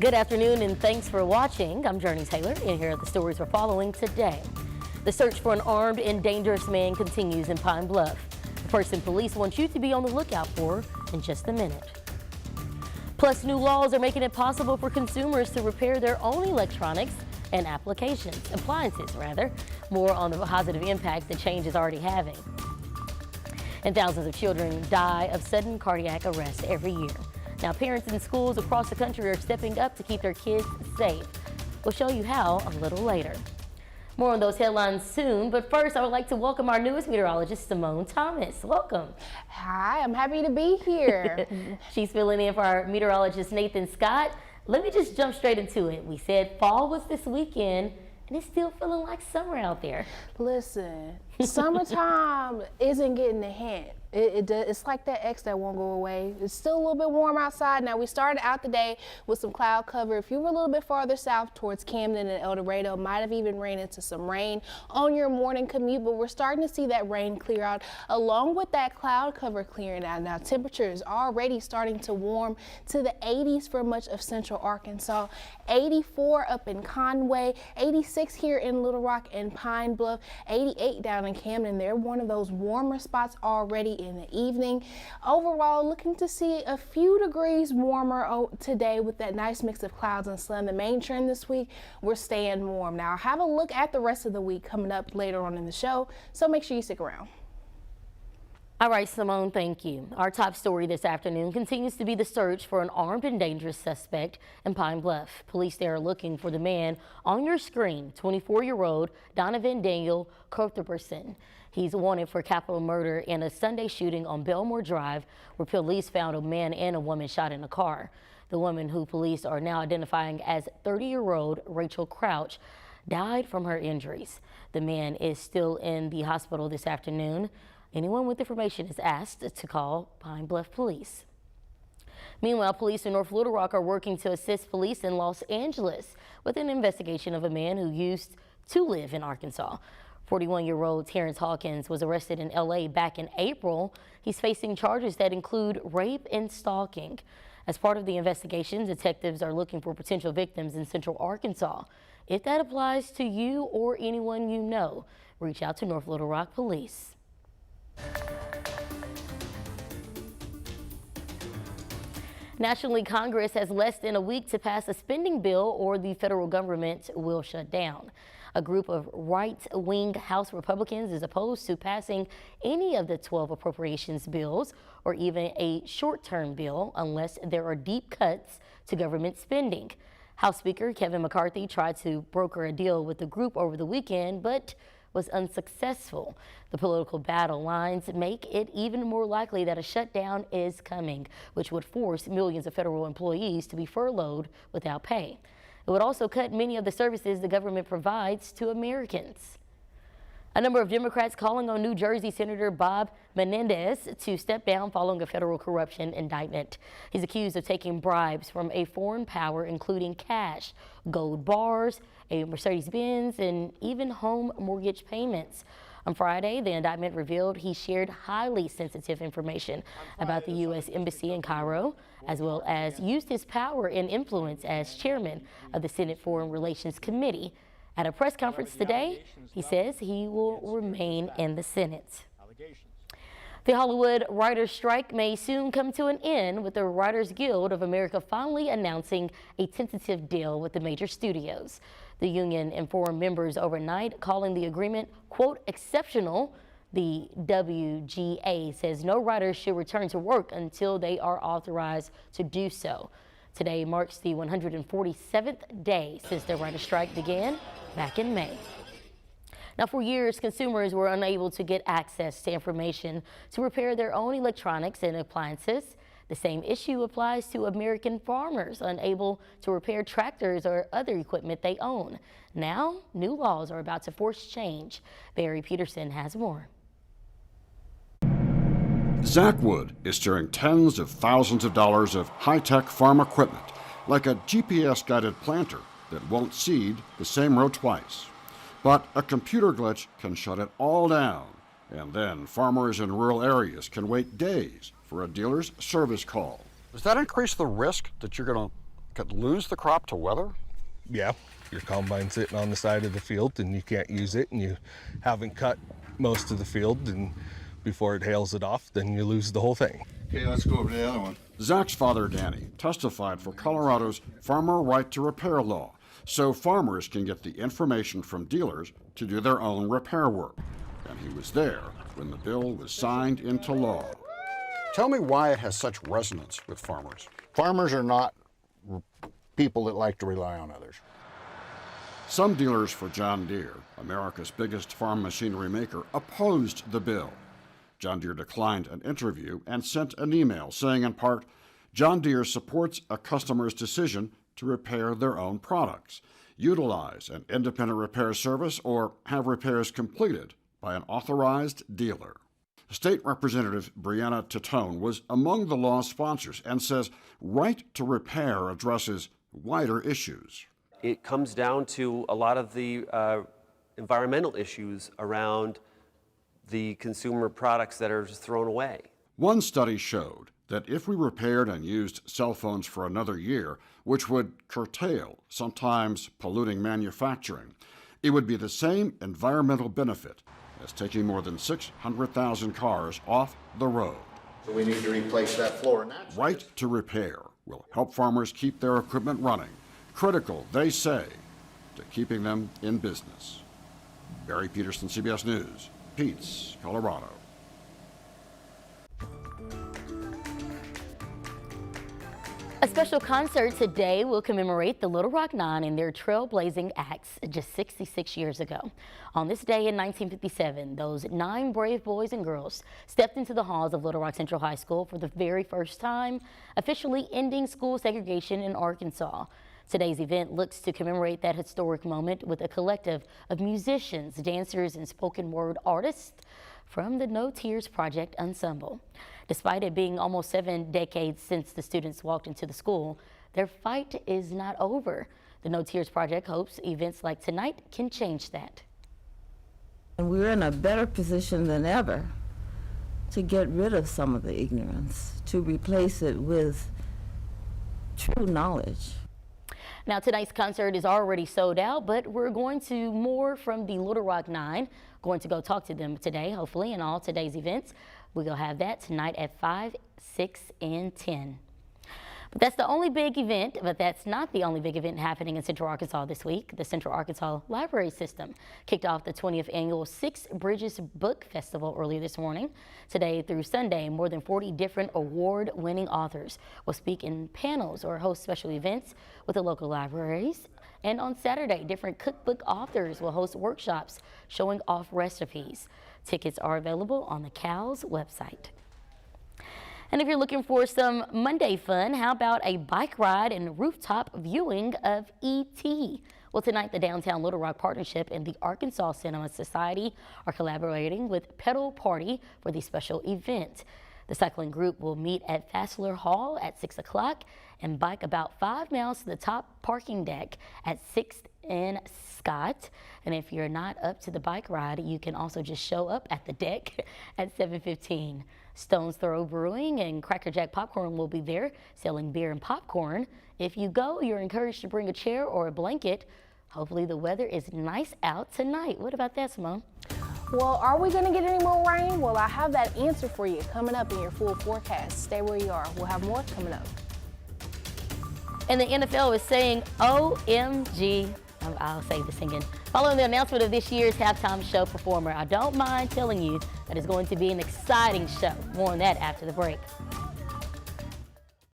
Good afternoon and thanks for watching. I'm Jurnee Taylor and here are the stories we're following today. The search for an armed and dangerous man continues in Pine Bluff. The person police want you to be on the lookout for in just a minute. Plus, new laws are making it possible for consumers to repair their own electronics and appliances rather. More on the positive impact the change is already having. And thousands of children die of sudden cardiac arrest every year. Now, parents in schools across the country are stepping up to keep their kids safe. We'll show you how a little later. More on those headlines soon, but first I would like to welcome our newest meteorologist, Simone Thomas. Welcome. Hi, I'm happy to be here. She's filling in for our meteorologist, Nathan Scott. Let me just jump straight into it. We said fall was this weekend, and it's still feeling like summer out there. Listen, summertime isn't getting a hint. It's like that X that won't go away. It's still a little bit warm outside. Now, we started out the day with some cloud cover. If you were a little bit farther south towards Camden and El Dorado, might have even ran into some rain on your morning commute, but we're starting to see that rain clear out along with that cloud cover clearing out. Now, temperatures already starting to warm to the 80s for much of central Arkansas. 84 up in Conway, 86 here in Little Rock and Pine Bluff, 88 down in Camden. They're one of those warmer spots already in the evening. Overall, looking to see a few degrees warmer today with that nice mix of clouds and sun. The main trend this week, we're staying warm. Now, have a look at the rest of the week coming up later on in the show, so make sure you stick around. All right, Simone, thank you. Our top story this afternoon continues to be the search for an armed and dangerous suspect in Pine Bluff. Police there are looking for the man on your screen, 24-year-old Donovan Daniel Cuthbertson. He's wanted for capital murder in a Sunday shooting on Belmore Drive, where police found a man and a woman shot in a car. The woman, who police are now identifying as 30-year-old Rachel Crouch, died from her injuries. The man is still in the hospital this afternoon. Anyone with information is asked to call Pine Bluff Police. Meanwhile, police in North Little Rock are working to assist police in Los Angeles with an investigation of a man who used to live in Arkansas. 41-year-old Terrence Hawkins was arrested in L.A. back in April. He's facing charges that include rape and stalking. As part of the investigation, detectives are looking for potential victims in Central Arkansas. If that applies to you or anyone you know, reach out to North Little Rock Police. Nationally, Congress has less than a week to pass a spending bill or the federal government will shut down. A group of right-wing House Republicans is opposed to passing any of the 12 appropriations bills or even a short-term bill unless there are deep cuts to government spending. House Speaker Kevin McCarthy tried to broker a deal with the group over the weekend, but was unsuccessful. The political battle lines make it even more likely that a shutdown is coming, which would force millions of federal employees to be furloughed without pay. It would also cut many of the services the government provides to Americans. A number of Democrats calling on New Jersey Senator Bob Menendez to step down following a federal corruption indictment. He's accused of taking bribes from a foreign power, including cash, gold bars, a Mercedes-Benz, and even home mortgage payments. On Friday, the indictment revealed he shared highly sensitive information about the U.S. Embassy in Cairo, as well as used his power and influence as chairman of the Senate Foreign Relations Committee. At a press conference today, he says he will remain in the Senate. The Hollywood writers' strike may soon come to an end, with the Writers Guild of America finally announcing a tentative deal with the major studios. The union informed members overnight, calling the agreement, quote, exceptional. The WGA says no writers should return to work until they are authorized to do so. Today marks the 147th day since the writers' strike began back in May. Now, for years, consumers were unable to get access to information to repair their own electronics and appliances. The same issue applies to American farmers unable to repair tractors or other equipment they own. Now, new laws are about to force change. Barry Peterson has more. Zach Wood is steering tens of thousands of dollars of high-tech farm equipment, like a GPS-guided planter that won't seed the same row twice. But a computer glitch can shut it all down, and then farmers in rural areas can wait days for a dealer's service call. Does that increase the risk that you're going to could lose the crop to weather? Yeah, your combine's sitting on the side of the field and you can't use it, and you haven't cut most of the field, and before it hails it off, then you lose the whole thing. Okay, let's go over to the other one. Zach's father, Danny, testified for Colorado's Farmer Right to Repair law, so farmers can get the information from dealers to do their own repair work. And he was there when the bill was signed into law. Tell me why it has such resonance with farmers. Farmers are not people that like to rely on others. Some dealers for John Deere, America's biggest farm machinery maker, opposed the bill. John Deere declined an interview and sent an email saying in part, John Deere supports a customer's decision to repair their own products, utilize an independent repair service, or have repairs completed by an authorized dealer. State Representative Brianna Titone was among the law's sponsors and says right to repair addresses wider issues. It comes down to a lot of the environmental issues around the consumer products that are just thrown away. One study showed that if we repaired and used cell phones for another year, which would curtail, sometimes polluting manufacturing, it would be the same environmental benefit as taking more than 600,000 cars off the road. So we need to replace that floor, and that's Right to repair will help farmers keep their equipment running, critical, they say, to keeping them in business. Barry Peterson, CBS News, Pete's, Colorado. A special concert today will commemorate the Little Rock Nine and their trailblazing acts just 66 years ago. On this day in 1957, those 9 brave boys and girls stepped into the halls of Little Rock Central High School for the very first time, officially ending school segregation in Arkansas. Today's event looks to commemorate that historic moment with a collective of musicians, dancers, and spoken word artists from the No Tears Project Ensemble. Despite it being almost 7 decades since the students walked into the school, their fight is not over. The No Tears Project hopes events like tonight can change that. And we're in a better position than ever to get rid of some of the ignorance, to replace it with true knowledge. Now, tonight's concert is already sold out, but we're going to more from the Little Rock Nine. Going to go talk to them today, hopefully, in all today's events. We're going to have that tonight at 5, 6, and 10. But that's the only big event, but that's not the only big event happening in Central Arkansas this week. The Central Arkansas Library System kicked off the 20th annual Six Bridges Book Festival earlier this morning. Today through Sunday, more than 40 different award-winning authors will speak in panels or host special events with the local libraries. And on Saturday, different cookbook authors will host workshops showing off recipes. Tickets are available on the CAL's website. And if you're looking for some Monday fun, how about a bike ride and rooftop viewing of E.T.? Well, tonight the Downtown Little Rock Partnership and the Arkansas Cinema Society are collaborating with Pedal Party for the special event. The cycling group will meet at Fassler Hall at 6 o'clock and bike about 5 miles to the top parking deck at 6th and Scott. And if you're not up to the bike ride, you can also just show up at the deck at 7:15. Stone's Throw Brewing and Cracker Jack Popcorn will be there selling beer and popcorn. If you go, you're encouraged to bring a chair or a blanket. Hopefully the weather is nice out tonight. What about that, Simone? Well, are we going to get any more rain? Well, I have that answer for you coming up in your full forecast. Stay where you are. We'll have more coming up. And the NFL is saying OMG. I'll save the singing. Following the announcement of this year's halftime show performer, I don't mind telling you that it's going to be an exciting show. More on that after the break.